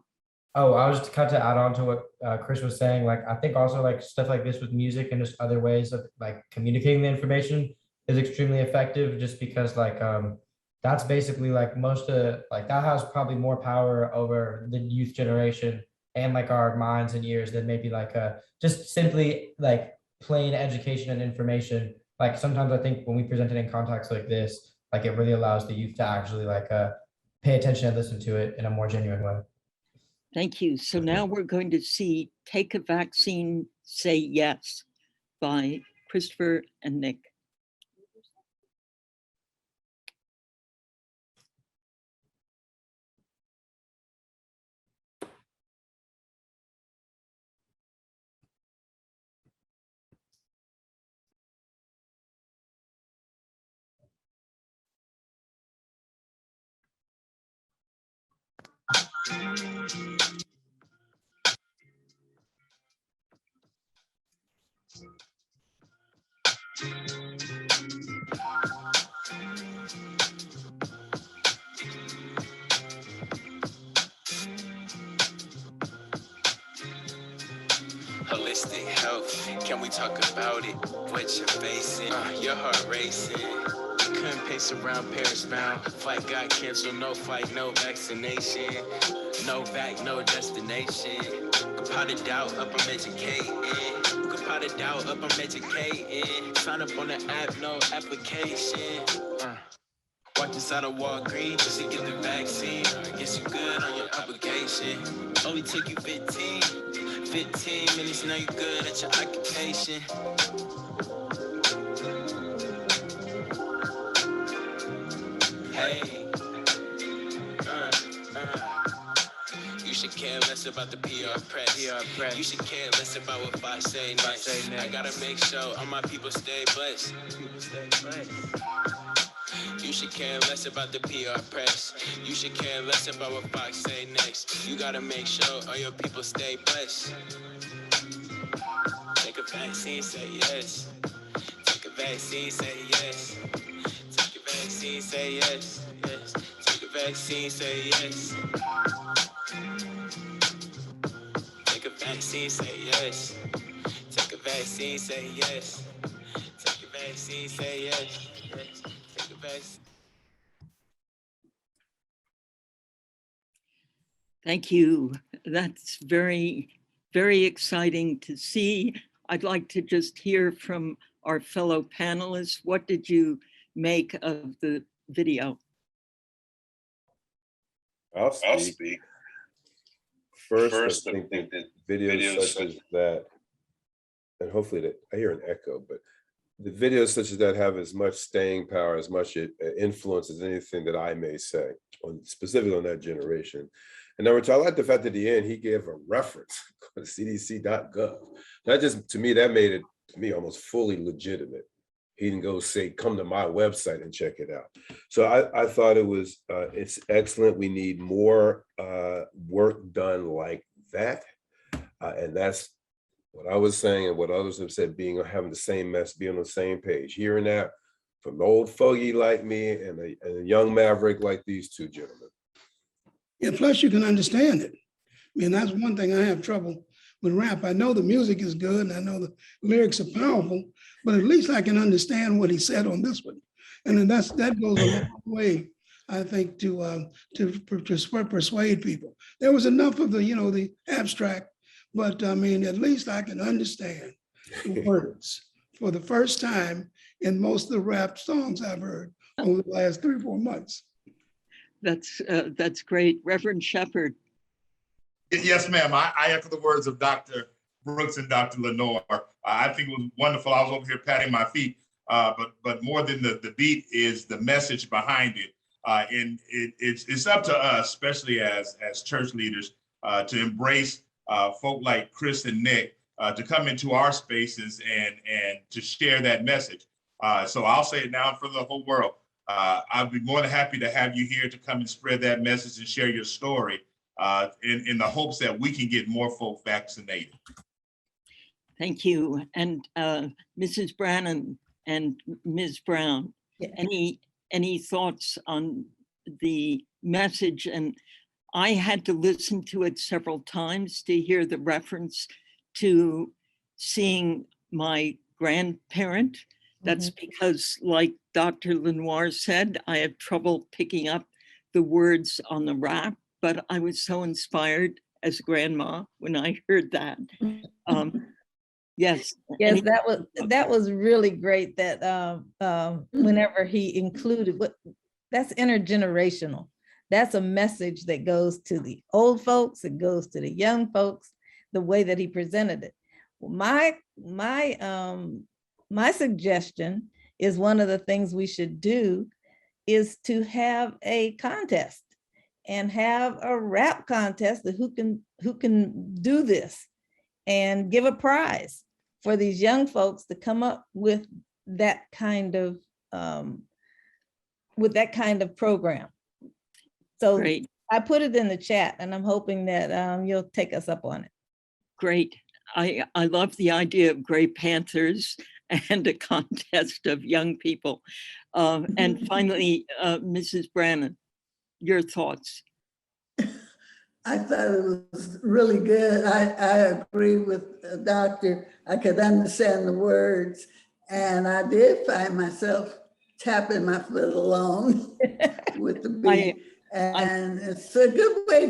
Oh, I was just kind of add on to what Chris was saying. Like, I think also like stuff like this with music and just other ways of like communicating the information is extremely effective, just because like that's basically like most of like that has probably more power over the youth generation and like our minds and ears than maybe like just simply like plain education and information. Like sometimes I think when we present it in contexts like this, like it really allows the youth to actually like pay attention and listen to it in a more genuine way. Thank you. So now we're going to see Take a Vaccine, Say Yes by Christopher and Nick. Holistic health, can we talk about it? What you're facing, your heart racing. We couldn't pace around Paris bound. Flight got canceled, no flight, no vaccination. No vac, no destination. Pot of doubt up, I'm educating. Pot of doubt up, I'm educating. Sign up on the app, no application. Watch inside of Walgreens just to get the vaccine. I guess you good on your application. Only took you 15 minutes, now you good at your occupation. Hey, you should care less about the PR press. You should care less about what Fox say next. I gotta make sure all my people stay blessed. You should care less about the PR press. You should care less about what Fox say next. You gotta make sure all your people stay blessed. Take a vaccine, say yes. Take a vaccine, say yes. Take a vaccine, say yes. Yes. Take a vaccine, say yes. Take a vaccine, say yes. Take a vaccine, say yes. Take a vaccine, say yes. Yes. Take a vaccine. Thank you. That's very, very exciting to see. I'd like to just hear from our fellow panelists. What did you make of the video? I'll speak. First, I think that videos such as that, and hopefully that I hear an echo, but the videos such as that have as much staying power, as much influence as anything that I may say, specifically on that generation. And number two, I like the fact that at the end he gave a reference on cdc.gov. That just, to me, that made it, to me, almost fully legitimate. He didn't go say, come to my website and check it out. So I thought it was, it's excellent. We need more work done like that. And that's what I was saying and what others have said, having the same mess, being on the same page, hearing that from an old fogey like me and a young maverick like these two gentlemen. Yeah, plus you can understand it. I mean, that's one thing I have trouble with rap. I know the music is good and I know the lyrics are powerful, but at least I can understand what he said on this one. And then that goes a long way, I think, to persuade people. There was enough of the, the abstract, but I mean, at least I can understand the words for the first time in most of the rap songs I've heard over the last 3 or 4 months. That's great. Reverend Shepard. Yes, ma'am. I echo the words of Dr. Brooks and Dr. Lenoir. I think it was wonderful. I was over here patting my feet, but more than the beat is the message behind it. And it's up to us, especially as church leaders, to embrace folk like Chris and Nick to come into our spaces and to share that message. So I'll say it now for the whole world. I'd be more than happy to have you here to come and spread that message and share your story in the hopes that we can get more folk vaccinated. Thank you. And Mrs. Brannon and Ms. Brown, Yeah. any thoughts on the message? And I had to listen to it several times to hear the reference to seeing my grandparent. That's because, like Dr. Lenoir said, I have trouble picking up the words on the rap, but I was so inspired as a grandma when I heard that. Yes. Yes, that was really great that whenever he included that's intergenerational. That's a message that goes to the old folks, it goes to the young folks, the way that he presented it. My suggestion is one of the things we should do is to have a contest and have a rap contest that who can do this and give a prize for these young folks to come up with that kind of program. So Great. I put it in the chat and I'm hoping that you'll take us up on it. Great. I love the idea of Gray Panthers and a contest of young people. And finally, Mrs. Brannon, your thoughts. I thought it was really good. I agree with the doctor. I could understand the words. And I did find myself tapping my foot along with the beat. And it's a good way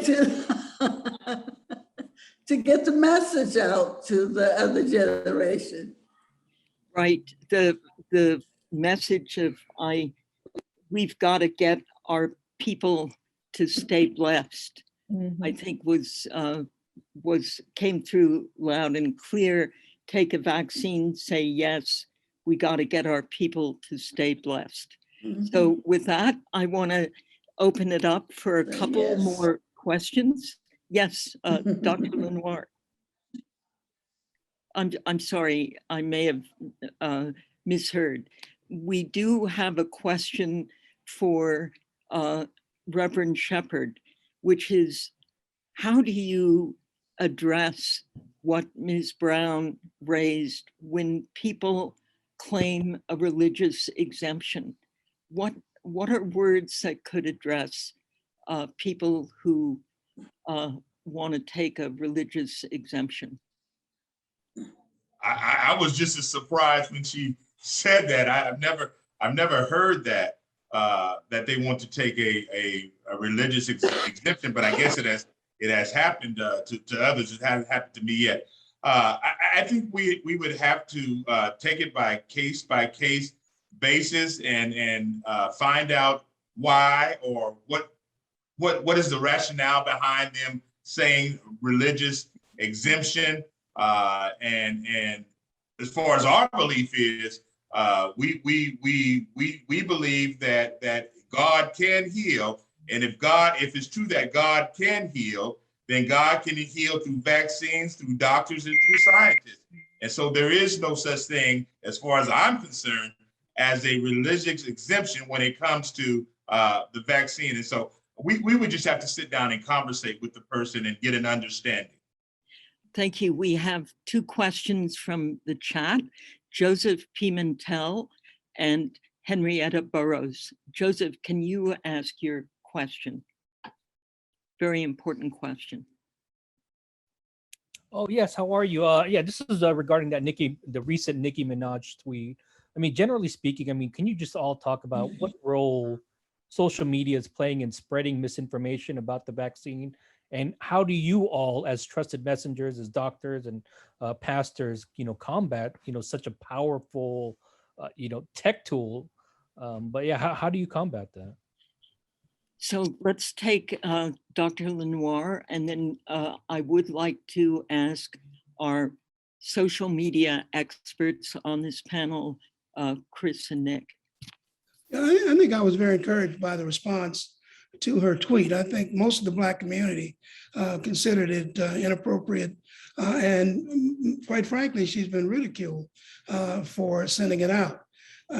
to get the message out to the other generation. Right. The message of we've got to get our people to stay blessed, I think came through loud and clear. Take a vaccine, say yes, we got to get our people to stay blessed. So with that, I want to open it up for a couple more questions. Yes, Dr. Lenoir. I'm sorry, I may have misheard. We do have a question for Reverend Shepard, which is, how do you address what Ms. Brown raised when people claim a religious exemption? What are words that could address people who want to take a religious exemption? I was just as surprised when she said that. I've never heard that that they want to take a religious exemption, but I guess it has happened to others. It hasn't happened to me yet. I think we would have to take it by case basis and find out why or what is the rationale behind them saying religious exemption. And as far as our belief is, we believe that God can heal, and if it's true that God can heal, then God can heal through vaccines, through doctors, and through scientists. And so there is no such thing, as far as I'm concerned, as a religious exemption when it comes to the vaccine. And so we would just have to sit down and conversate with the person and get an understanding. Thank you. We have two questions from the chat, Joseph Pimentel and Henrietta Burrows. Joseph, can you ask your question? Very important question. Oh, yes. How are you? Yeah, this is regarding that the recent Nicki Minaj tweet. I mean, generally speaking, I mean, can you just all talk about what role social media is playing in spreading misinformation about the vaccine? And how do you all, as trusted messengers, as doctors and pastors, combat, such a powerful, tech tool? But yeah, how do you combat that? So let's take Dr. Lenoir, and then I would like to ask our social media experts on this panel, Chris and Nick. I think I was very encouraged by the response to her tweet. I think most of the Black community considered it inappropriate. And quite frankly, she's been ridiculed for sending it out.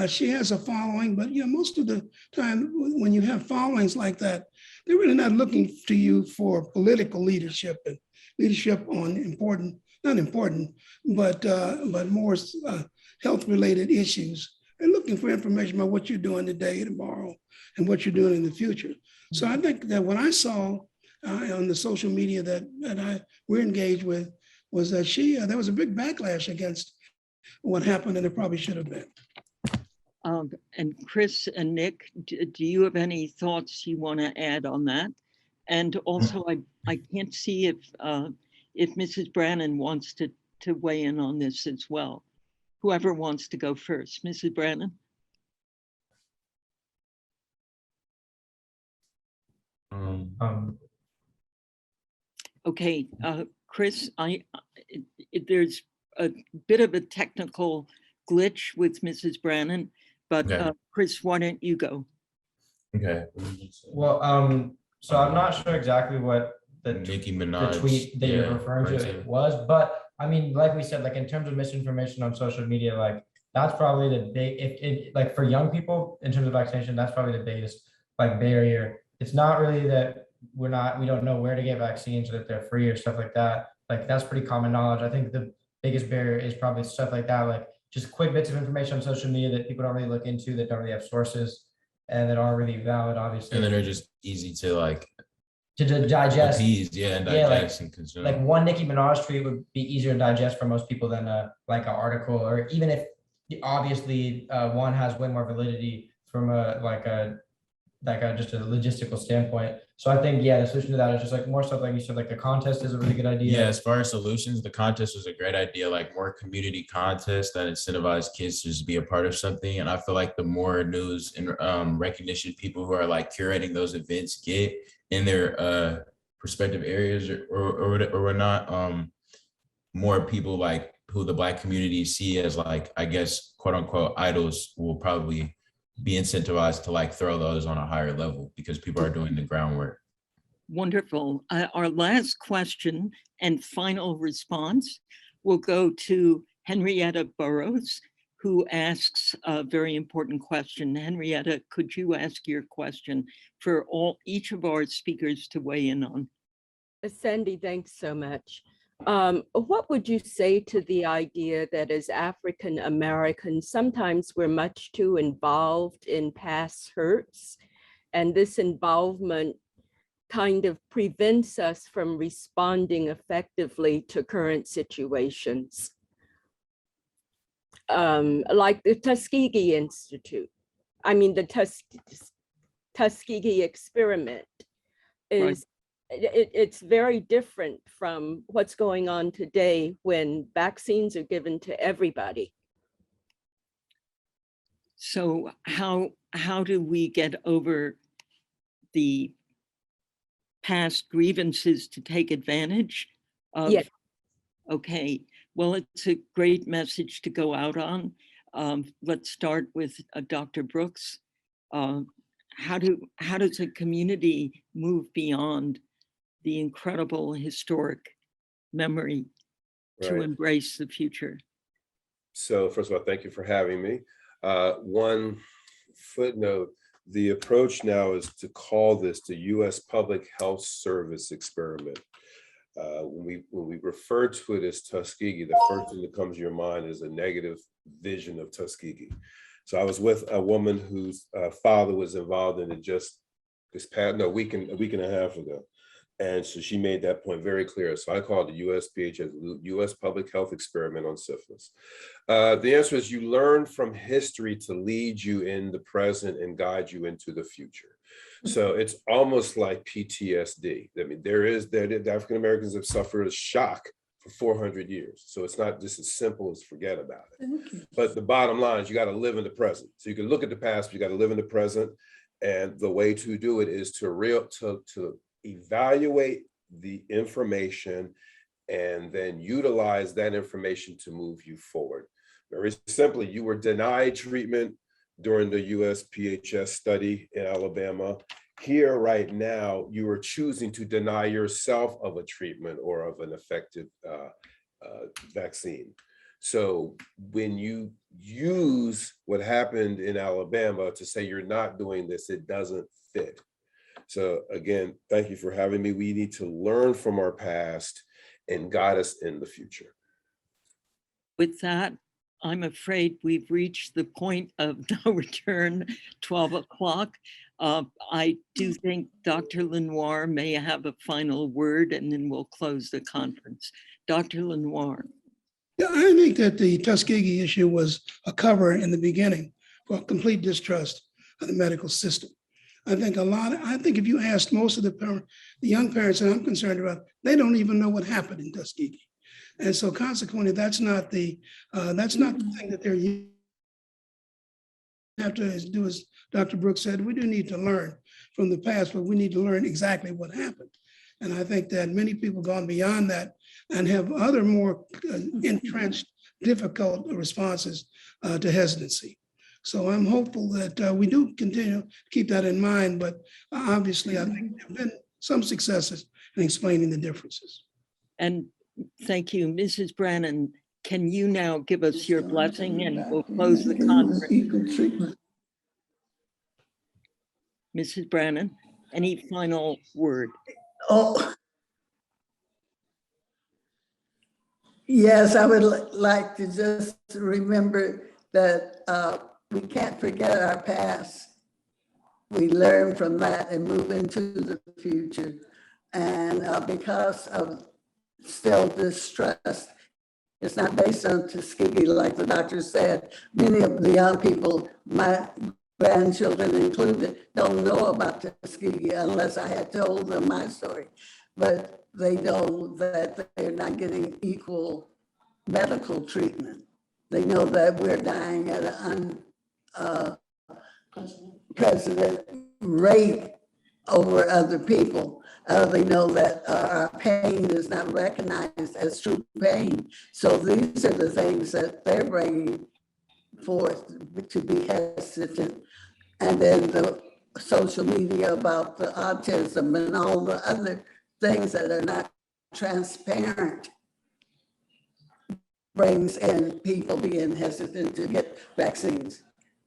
She has a following, but most of the time when you have followings like that, they're really not looking to you for political leadership and leadership on not important, but more health-related issues. They're looking for information about what you're doing today, tomorrow, and what you're doing in the future. So I think that what I saw on the social media that we're engaged with was that there was a big backlash against what happened, and it probably should have been. And Chris and Nick, do you have any thoughts you want to add on that? And also, I can't see if Mrs. Brannon wants to weigh in on this as well. Whoever wants to go first, Mrs. Brannon. Okay, Chris, there's a bit of a technical glitch with Mrs. Brannon, but Okay. Chris, why don't you go? Okay. Well, so I'm not sure exactly what the Nicki Minaj, tweet that you're referring to right. was, but I mean, like we said, like in terms of misinformation on social media, like that's probably the big, like for young people in terms of vaccination, that's probably the biggest like barrier. It's not really that we don't know where to get vaccines or that they're free or stuff like that. Like that's pretty common knowledge. I think the biggest barrier is probably stuff like that, like just quick bits of information on social media that people don't really look into, that don't really have sources and that aren't really valid, obviously. And then they're just easy to like to digest. Appease, and digest and consume. Like one Nicki Minaj tweet would be easier to digest for most people than like an article, or even if obviously one has way more validity from just a logistical standpoint. So I think, the solution to that is just like more stuff like you said, like the contest is a really good idea. Yeah, as far as solutions, the contest was a great idea, like more community contests that incentivize kids to just be a part of something. And I feel like the more news and recognition people who are like curating those events get in their respective areas or whatnot, more people like who the Black community see as like, I guess, quote unquote, idols will probably be incentivized to like throw those on a higher level because people are doing the groundwork. Wonderful. Our last question and final response will go to Henrietta Burrows, who asks a very important question. Henrietta, could you ask your question for each of our speakers to weigh in on? Sandy, thanks so much. What would you say to the idea that as African Americans, sometimes we're much too involved in past hurts, and this involvement kind of prevents us from responding effectively to current situations? Like the Tuskegee Institute. I mean, the Tuskegee experiment is, right. It's very different from what's going on today when vaccines are given to everybody. So how do we get over the past grievances to take advantage of? Yes. Okay, well, it's a great message to go out on. Let's start with Dr. Brooks. How does a community move beyond the incredible historic memory to embrace the future? So first of all, thank you for having me. One footnote, the approach now is to call this the U.S. Public Health Service experiment. When we refer to it as Tuskegee, the first thing that comes to your mind is a negative vision of Tuskegee. So I was with a woman whose father was involved in it just a week and a half ago. And so she made that point very clear. So I call it the USPH as U.S. Public Health Experiment on Syphilis. The answer is you learn from history to lead you in the present and guide you into the future. So it's almost like PTSD. I mean, the African Americans have suffered a shock for 400 years. So it's not just as simple as forget about it. But the bottom line is you got to live in the present. So you can look at the past, but you got to live in the present. And the way to do it is to evaluate the information and then utilize that information to move you forward. Very simply, you were denied treatment during the USPHS study in Alabama. Here right now, you are choosing to deny yourself of a treatment or of an effective vaccine. So when you use what happened in Alabama to say you're not doing this, it doesn't fit. So again, thank you for having me. We need to learn from our past and guide us in the future. With that, I'm afraid we've reached the point of no return, 12 o'clock. I do think Dr. Lenoir may have a final word, and then we'll close the conference. Dr. Lenoir. Yeah, I think that the Tuskegee issue was a cover in the beginning for complete distrust of the medical system. I think if you asked most of the young parents that I'm concerned about, they don't even know what happened in Tuskegee. And so consequently, that's not the thing that they're have to do, as Dr. Brooks said, we do need to learn from the past, but we need to learn exactly what happened. And I think that many people gone beyond that and have other more entrenched, difficult responses to hesitancy. So I'm hopeful that we do continue to keep that in mind, but obviously I think there have been some successes in explaining the differences. And thank you, Mrs. Brannon. Can you now give us your blessing and we'll close the conference? Mrs. Brannon, any final word? Oh, yes, I would like to just remember that we can't forget our past. We learn from that and move into the future. And because of still distrust, it's not based on Tuskegee, like the doctor said. Many of the young people, my grandchildren included, don't know about Tuskegee unless I had told them my story. But they know that they're not getting equal medical treatment. They know that we're dying at an unprecedented rate over other people. They know that our pain is not recognized as true pain. So these are the things that they're bringing forth to be hesitant. And then the social media about the autism and all the other things that are not transparent brings in people being hesitant to get vaccines,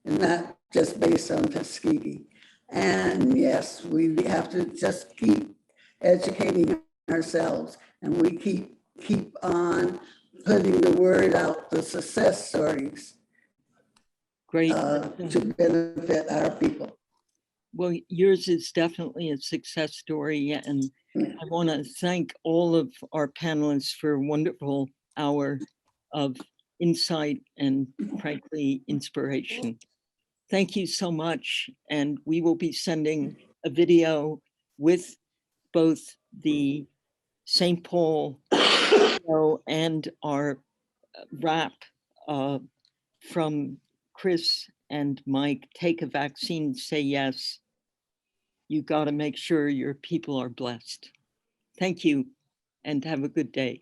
and not just based on Tuskegee. And yes, we have to just keep educating ourselves, and we keep on putting the word out, the success stories. Great. To benefit our people. Well, yours is definitely a success story, and I want to thank all of our panelists for a wonderful hour of insight and, frankly, inspiration. Thank you so much, and we will be sending a video with both the St. Paul video and our wrap from Chris and Mike. Take a vaccine, say yes. You got to make sure your people are blessed. Thank you, and have a good day.